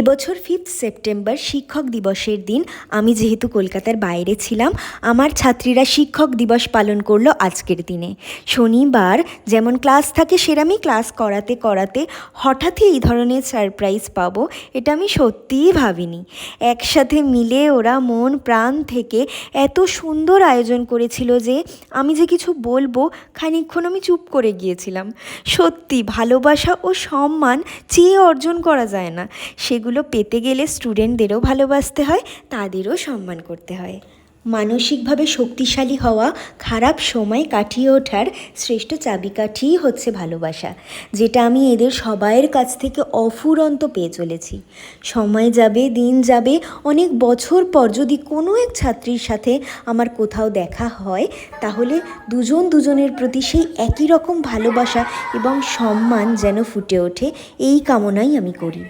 এবছর 5 সেপ্টেম্বর শিক্ষক দিবসের দিন আমি যেহেতু কলকাতার বাইরে ছিলাম, আমার ছাত্রীরা শিক্ষক দিবস পালন করলো আজকের দিনে। শনিবার যেমন ক্লাস থাকে সেরকমই ক্লাস করাতে করাতে হঠাৎই এই ধরনের সারপ্রাইজ পাবো, এটা আমি সত্যিই ভাবিনি। একসাথে মিলে ওরা মন প্রাণ থেকে এত সুন্দর আয়োজন করেছিল যে আমি যে কিছু বলবো খানিকক্ষণ আমি চুপ করে গিয়েছিলাম। সত্যি ভালোবাসা ও সম্মান চেয়ে অর্জন করা যায় না, সেগুলো পেতে গেলে স্টুডেন্টদেরও ভালোবাসতে হয়, তাদেরও সম্মান করতে হয়। মানসিকভাবে শক্তিশালী হওয়া, খারাপ সময় কাটিয়ে ওঠার শ্রেষ্ঠ চাবিকাঠিই হচ্ছে ভালোবাসা, যেটা আমি এদের সবাইয়ের কাছ থেকে অফুরন্ত পেয়ে চলেছি। সময় যাবে, দিন যাবে, অনেক বছর পর যদি কোনো এক ছাত্রীর সাথে আমার কোথাও দেখা হয়, তাহলে দুজন দুজনের প্রতি সেই একই রকম ভালোবাসা এবং সম্মান যেন ফুটে ওঠে, এই কামনাই আমি করি।